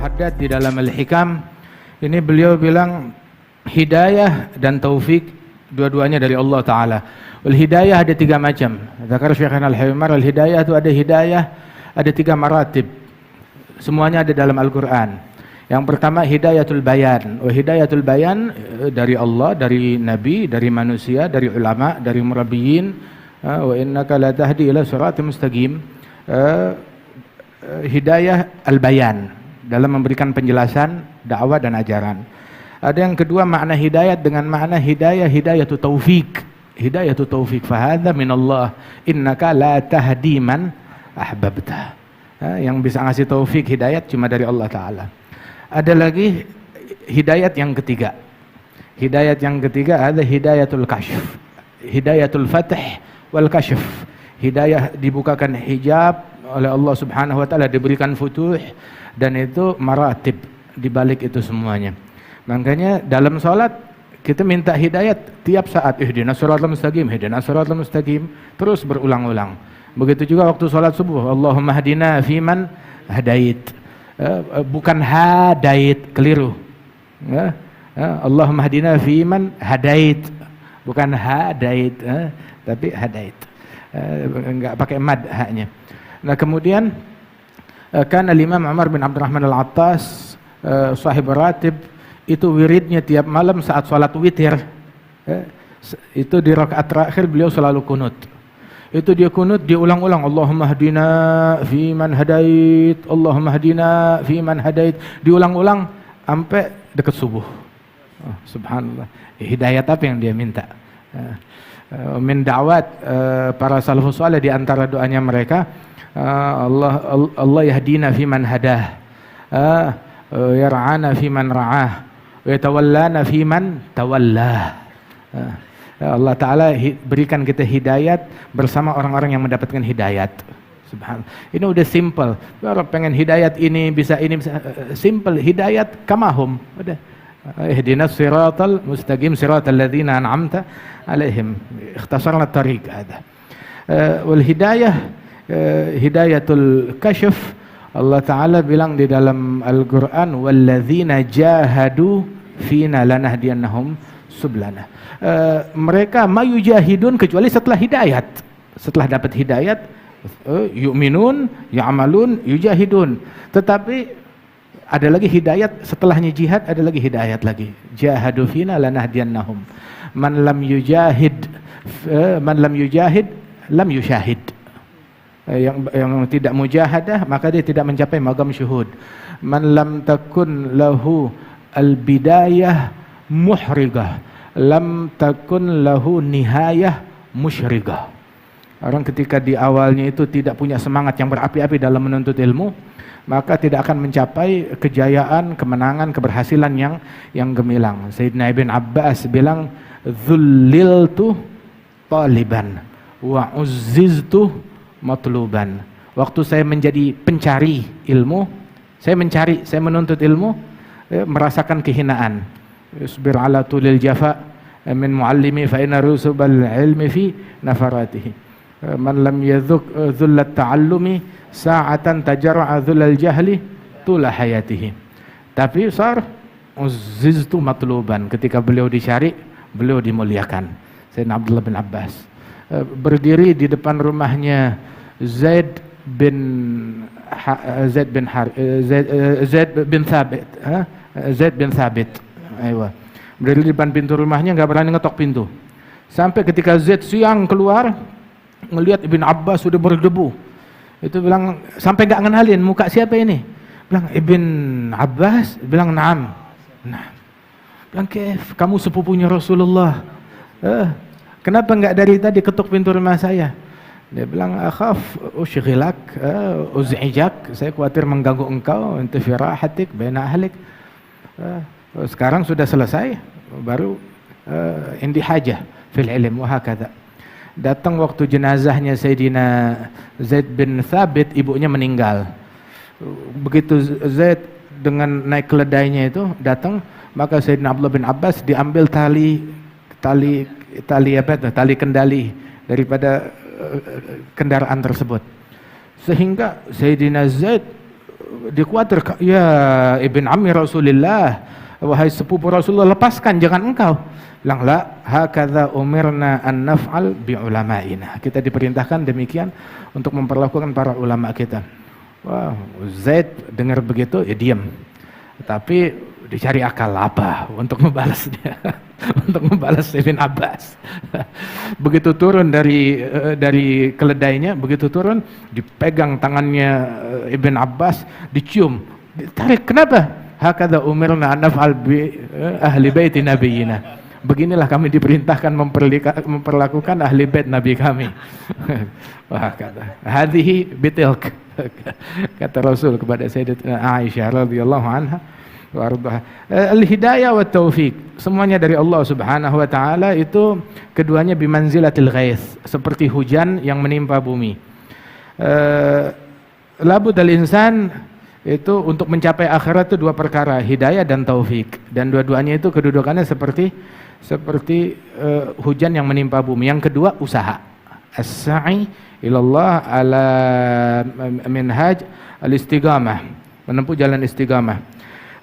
Haddad di dalam Al-Hikam ini beliau bilang hidayah dan taufik dua-duanya dari Allah Ta'ala. Al-hidayah ada tiga macam. Zakar Syekhana Al-Himar, al-hidayah itu ada hidayah, ada tiga maratib. Semuanya ada dalam Al-Quran. Yang pertama hidayatul bayan. Hidayatul bayan dari Allah, dari Nabi, dari manusia, dari ulama, dari murabbiyin. Wa innaka la tahdi ila siratal mustaqim. Hidayah al-bayan dalam memberikan penjelasan dakwah dan ajaran. Ada yang kedua makna hidayat dengan makna hidayatu taufik. Hidayatu taufik fahadha minallah innaka la tahdi man ahbabta. Yang bisa ngasih taufik hidayat cuma dari Allah Ta'ala. Ada lagi hidayat yang ketiga. Hidayat yang ketiga ada hidayatul kashf, hidayatul fath wal kashf. Hidayah dibukakan hijab oleh Allah Subhanahu wa taala, diberikan futuh, dan itu maratib di balik itu semuanya. Makanya dalam salat kita minta hidayat tiap saat, ihdinas siratal mustaqim, ihdinas siratal mustaqim, terus berulang-ulang. Begitu juga waktu salat subuh, Allahumma hadina fiman hadait. Bukan hadait, keliru. Allahumma hadina fiman hadait, bukan hadait, tapi hadait. Enggak pakai mad haknya. Nah kemudian kan Imam Umar bin Abdurrahman Al-Attas sahib ratib itu wiridnya tiap malam saat salat witir. Itu di rakaat terakhir beliau selalu kunut. Itu dia kunut, dia ulang-ulang, Allahumma hadina fi man hadait, Allahumma hadina fi man hadait, diulang-ulang sampai dekat subuh. Subhanallah. Hidayat apa yang dia minta? Min da'wat para salafus saleh di antara doanya mereka, Allah yahdina fi man hadah, yar'ana fi man ra'ah, wa yatawallana fi man tawallah. Allah Ta'ala berikan kita hidayat bersama orang-orang yang mendapatkan hidayat. Subhanallah. Ini udah simple. Kalau pengen hidayat ini bisa simple. Hidayat kamahum. Udah. Ihdinas siratal mustaqim siratal ladzina an'amta alaihim. Ikhtasarna tariq ada. Wal hidayah hidayatul kashf. Allah Ta'ala bilang di dalam Al-Quran walladzina jahadu fina lanahdiyannahum sublana. Mereka mayujahidun kecuali setelah hidayat. Setelah dapat hidayat, yu'minun, ya'malun, yujahidun. Tetapi ada lagi hidayat setelahnya jihad, ada lagi hidayat lagi. Jahadu fina lanahdiyannahum. Man lam yujahid lam yushahid. Yang tidak mujahadah maka dia tidak mencapai maqam syuhud. Man lam takun lahu al-bidayah muhrigah, lam takun lahu nihayah musyrigah. Orang ketika di awalnya itu tidak punya semangat yang berapi-api dalam menuntut ilmu, maka tidak akan mencapai kejayaan, kemenangan, keberhasilan yang gemilang. Sayyidina Ibn Abbas bilang, "Dzulliltu taliban wa uzziztu matluban." Waktu saya menjadi pencari ilmu, saya menuntut ilmu, merasakan kehinaan. Isbir ala tulil jafa min muallimi fa inna rusubal ilmi fi nafaratihi. Man lam yadhuk dhullat ta'allumi sa'atan tajarra'a dhullal jahli tula hayatihi. Tapi uzziztu matluban, ketika beliau dicari, beliau dimuliakan. Sayyidina Abdullah bin Abbas berdiri di depan rumahnya Zaid bin Thabit. Aywa. Berdiri di depan pintu rumahnya, nggak berani ngetok pintu. Sampai ketika Zaid siang keluar, ngelihat Ibn Abbas sudah berdebu. Itu bilang, sampai nggak ngenalin muka siapa ini. Bilang, Ibn Abbas. Bilang, na'am. Nah. Bilang, kamu sepupunya Rasulullah. Kenapa nggak dari tadi ketuk pintu rumah saya? Dia bilang, akhaf ushghilak uz'ijak, saya khawatir mengganggu engkau, anta fi rahatik baina ahlik. Sekarang sudah selesai, baru indi hajah fil ilm wa hakadha. Datang waktu jenazahnya Sayyidina Zaid bin Thabit, ibunya meninggal. Begitu Zaid dengan naik keledainya itu datang, maka Sayyidina Abdullah bin Abbas diambil tali kendali daripada kendaraan tersebut, sehingga Sayyidina Zaid dia khawatir, ya ibn ammi Rasulillah, wahai sepupu Rasulullah, lepaskan, jangan engkau. Bilang, la hakadha umirna an naf'al bi ulama'ina. Kita diperintahkan demikian untuk memperlakukan para ulama kita. Wah, Zaid dengar begitu, ya diam. Tapi dicari akal apa untuk membalasnya, untuk membalas Ibn Abbas. Begitu turun dari keledainya, begitu turun, dipegang tangannya Ibn Abbas, dicium, ditarik. Kenapa? Hakadha umirna an naf'al bi ahli baiti nabiyina. Beginilah kami diperintahkan memperlakukan ahli bait Nabi kami. Wah, kata hadhihi bitilk, kata Rasul kepada Sayyidatina Aisyah radhiyallahu anha wa ardhaha. Al-hidayah wa taufik, semuanya dari Allah Subhanahu wa taala, itu keduanya bimanzilatil ghaits, seperti hujan yang menimpa bumi. Labud al-insan itu untuk mencapai akhirat itu dua perkara, hidayah dan taufik, dan dua-duanya itu kedudukannya seperti hujan yang menimpa bumi. Yang kedua, usaha, as-sa'i ilallah ala minhaj al-istiqamah, menempuh jalan istiqamah.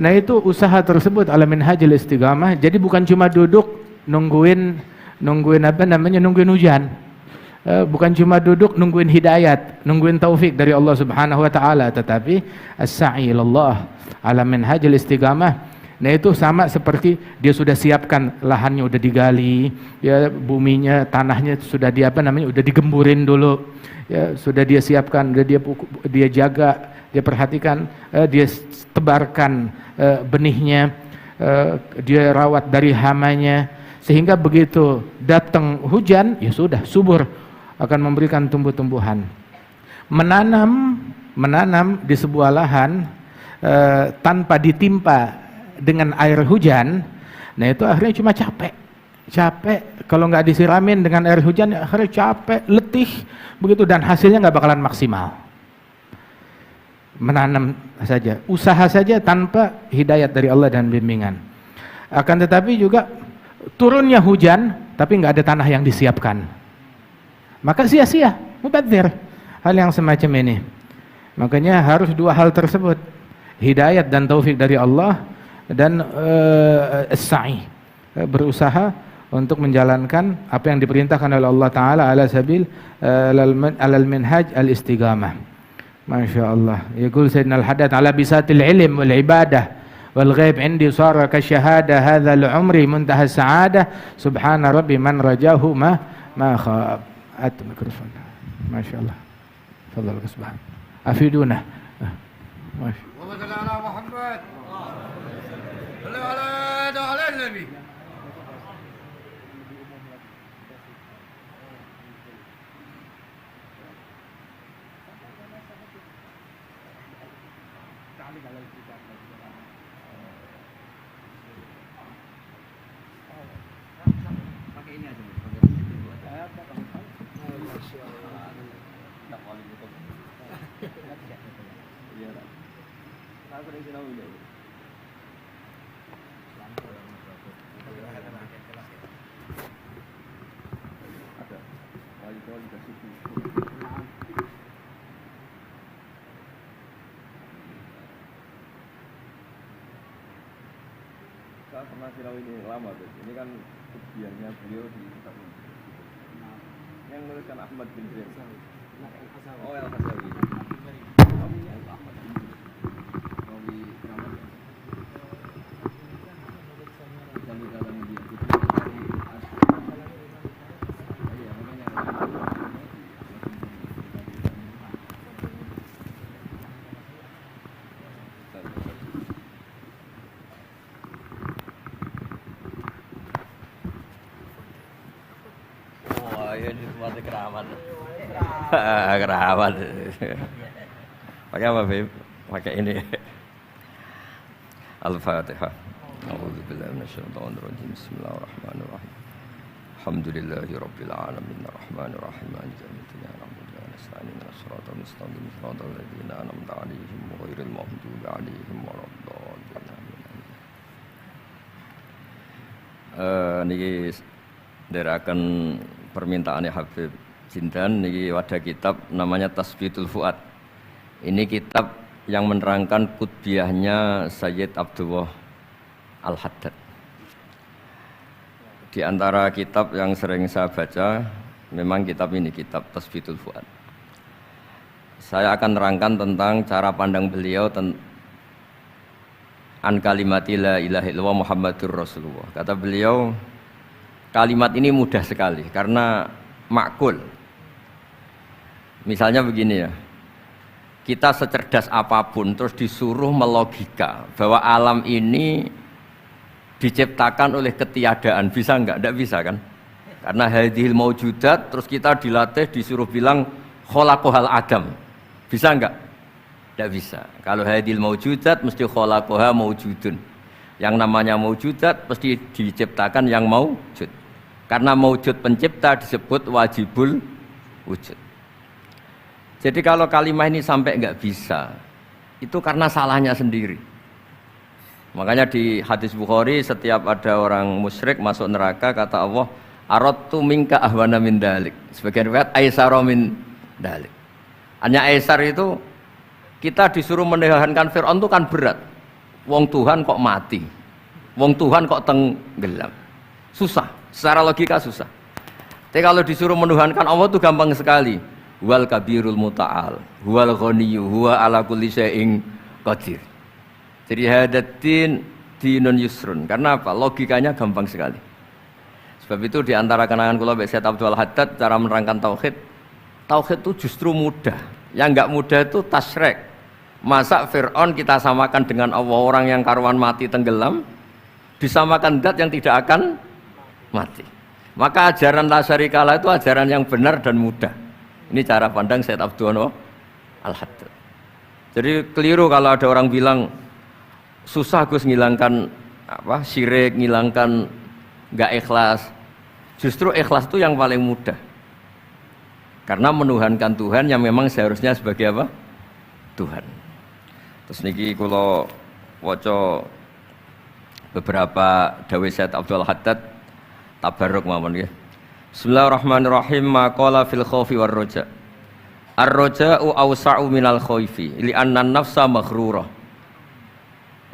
Nah, itu usaha tersebut ala minhaj al-istiqamah. Jadi bukan cuma duduk nungguin hujan, bukan cuma duduk nungguin hidayat, nungguin taufik dari Allah Subhanahu wa taala, tetapi as-sa'i ilallah ala minhaj al-istiqamah. Nah, itu sama seperti dia sudah siapkan lahannya, udah digali, ya, buminya, tanahnya sudah udah digemburin dulu, ya, sudah dia siapkan, udah dia jaga, dia perhatikan, dia tebarkan benihnya, dia rawat dari hamanya, sehingga begitu datang hujan, ya sudah subur, akan memberikan tumbuh-tumbuhan. Menanam di sebuah lahan tanpa ditimpa dengan air hujan, nah itu akhirnya cuma capek. Kalau nggak disiramin dengan air hujan, akhirnya capek, letih begitu, dan hasilnya nggak bakalan maksimal. Menanam saja, usaha saja tanpa hidayat dari Allah dan bimbingan. Akan tetapi juga turunnya hujan, tapi nggak ada tanah yang disiapkan, maka sia-sia, mubadzir. Hal yang semacam ini, makanya harus dua hal tersebut, hidayat dan taufik dari Allah, dan as-sa'i, berusaha untuk menjalankan apa yang diperintahkan oleh Allah Ta'ala ala sabil alal minhaj al-istiqamah. Masya Allah. Yaqul Sayyidina al-Haddad ala bisatil ilm wal ibadah wal ghaib indi sara ka syahada hadha al-umri muntaha sa'adah subhana rabbi man rajahu ma khab. Mikrofon. Masya Allah. Fadhal kasbah. Afiduna. Masya Allah. Muhammad. على النبي تعليق على الكتاب pakai ini aja Saya pernah sinau ini lama tuh. Ini kan ujiannya beliau di kitab ini. Yang menuliskan Ahmad bin Zaid. Oh, yang Al-Hasawi. Mati keramat. Keramat. Pakai apa, Beb? Pakai ini. Al-Fatihah. A'udzubillahi minasyaitonir rajim. Bismillahirrahmanirrahim. Alhamdulillahi rabbil alamin arrahmanir rahim maliki yaumiddin na'budu wa nasta'inu ihdinas siratal mustaqim siratal ladzina an'amta 'alaihim ghairil maghdubi 'alaihim waladdallin. Niki nderaken permintaannya Habib Jindan, niki wadah kitab namanya Tasbitul Fuad. Ini kitab yang menerangkan kutbiyahnya Sayyid Abdullah Al-Haddad. Di antara kitab yang sering saya baca, memang kitab ini, kitab Tasbitul Fuad. Saya akan nerangkan tentang cara pandang beliau an kalimati la ilaha illallah Muhammadur Rasulullah. Kata beliau, kalimat ini mudah sekali karena makul. Misalnya begini ya, kita secerdas apapun terus disuruh melogika bahwa alam ini diciptakan oleh ketiadaan, bisa enggak? Enggak bisa kan? Karena hadhil maujudat, terus kita dilatih disuruh bilang khalaqahal adam. Bisa enggak? Enggak bisa. Kalau hadhil maujudat mesti khalaqaha maujudun. Yang namanya maujudat mesti diciptakan yang maujud. Karena maujud pencipta disebut wajibul wujud. Jadi kalau kalimat ini sampai enggak bisa, itu karena salahnya sendiri. Makanya di hadis Bukhari, setiap ada orang musyrik masuk neraka, kata Allah, aradtu minka ahwana min dalik. Sebagian riwayat aisara min dalik. Hanya aisar itu, kita disuruh menahankan Fir'aun itu kan berat. Wong Tuhan kok mati, wong Tuhan kok tenggelam, susah, secara logika susah. Tapi kalau disuruh menuhankan Allah itu gampang sekali. Huwal kabirul muta'al, huwal ghaniyyu, huwa ala kulli syai'in qadir. Jadi hadatin dinun yusrun. Karena apa? Logikanya gampang sekali. Sebab itu di antara kenangan kula Mbak Sayyid Abdul Haddad cara menerangkan tauhid. Tauhid itu justru mudah. Yang enggak mudah itu tasyrik. Masa Fir'aun kita samakan dengan Allah, orang yang karuan mati tenggelam, disamakan zat yang tidak akan mati. Maka ajaran la syarikalah itu ajaran yang benar dan mudah. Ini cara pandang Sayyid Abdul Al-Haddad. Jadi keliru kalau ada orang bilang susah Gus ngilangkan syirik, ngilangkan nggak ikhlas. Justru ikhlas itu yang paling mudah. Karena menuhankan Tuhan yang memang seharusnya sebagai apa? Tuhan. Terus niki kula waca beberapa dawuh Sayyid Abdul Haddad tabarruk mawon nggih. Bismillahirrahmanirrahim. Maqala fil khaufi war raja. Ar-raja'u awsa'u minal khaufi li'anna an-nafsa maghrurah.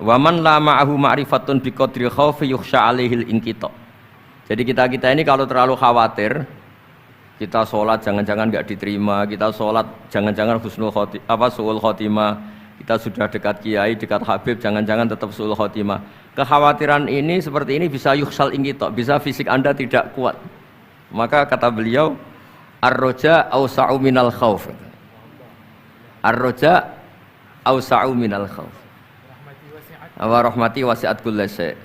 Wa man la ma'ahu ma'rifatun biqadri khaufi yukhsha 'alaihil inqita. Jadi kita ini kalau terlalu khawatir, kita sholat jangan-jangan enggak diterima, kita sholat jangan-jangan husnul khotimah, suul khotimah, kita sudah dekat kiai, dekat habib, jangan-jangan tetap suul khotimah. Kekhawatiran ini seperti ini bisa yukhsal inqita, bisa fisik Anda tidak kuat. Maka kata beliau, ar-raja awsa'u minal khauf. Ar-raja awsa'u minal khauf. Wa rahmati wasi'at kulli syai'.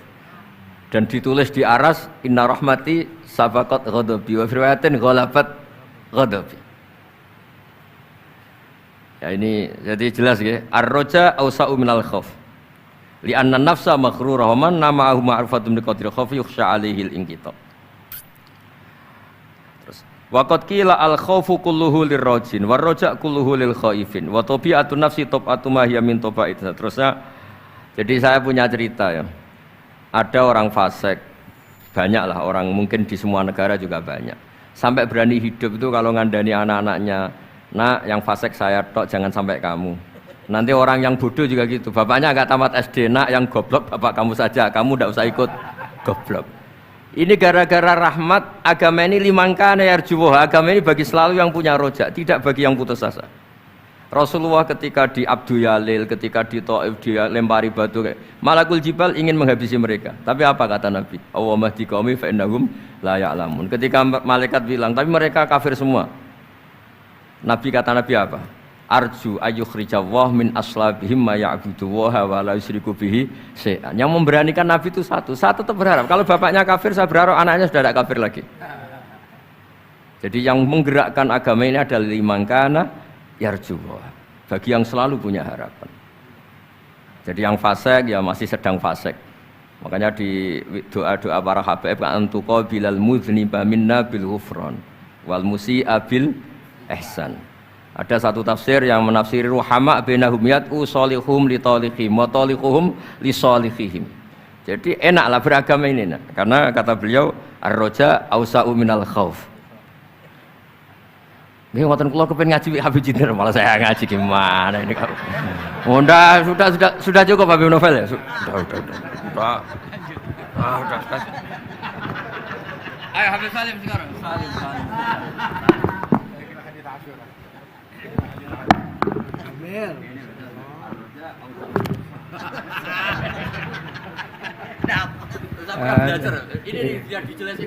Dan ditulis di aras, inna rahmati sabaqat ghadabi wa fi riwayatin ghalabat ghadabi. Ya ini jadi jelas ya. Ar-raja awsa'u minal khauf. Li'anna nafsa maghrurah wa man nama'ahu ma'rifatun bi qadri khaufi yukhsha 'alaihil inqita. Waqad qila al-khaufu kulluhu lirrajin war-raja' kulluhu lil khaifin wa tabi'atun nafsi tab'atu ma hiya min taba'id. Terusnya, jadi saya punya cerita ya. Ada orang fasik, banyaklah orang, mungkin di semua negara juga banyak. Sampai berani hidup itu kalau ngandani anak-anaknya, nak yang fasik saya tok, jangan sampai kamu. Nanti orang yang bodoh juga gitu, bapaknya agak tamat SD, nak yang goblok bapak kamu saja, kamu tidak usah ikut goblok. Ini gara-gara rahmat agama ini limangkana yarjuwah. Agama ini bagi selalu yang punya rojak, tidak bagi yang putus asa. Rasulullah ketika di Abdul Yalil, ketika di Taif dia lempari batu, Malakul Jibal ingin menghabisi mereka. Tapi apa kata Nabi? Allahumma hdi qaumi fa innahum la ya'lamun. Ketika malaikat bilang, tapi mereka kafir semua. Nabi kata Nabi apa? Arju ayyukhrijawah min aslabihim ma ya'budu wa la yusyriku bihi syai'an. Yang memberanikan Nabi itu satu. Saya tetap berharap kalau bapaknya kafir, saya berharap anaknya sudah tidak kafir lagi. Jadi yang menggerakkan agama ini adalah limangkana yarjuwa, bagi yang selalu punya harapan. Jadi yang fasik ya masih sedang fasik. Makanya di doa-doa para habaib kan antuqa bilal mudhniba minna bil ghufran wal musi'a bil ihsan. Ada satu tafsir yang menafsiri ruhama bainahum yat'u salihum li taliqihim wa taliquhum li salihihim. Jadi enaklah beragama ini nak. Karena kata beliau ar-raja awsa'u minal khauf. Nggih ngoten kula kepen ngaji Habib Jinner malah saya ngaji gimana ini kalau. Oh, sudah cukup Habib Novel ya? Sudah. Udah. Ayo Habib Salim sekarang. Salim.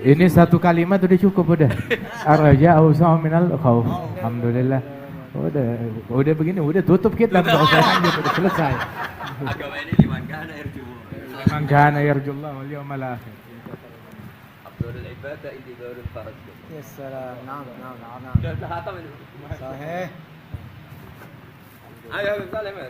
Ini satu kalimat udah cukup udah. Ar-raja awsa'u minal khauf. Alhamdulillah. Udah begini, udah tutup kita enggak usah lanjut, udah selesai. Agama ini liman kana yarjullah. Man kana yarjullah wal yawmal akhir. Abdul ibadah intidharul faraj. Ya salam. Naam. Sudah hatam ini. Sahih. Ayo Habib Salim.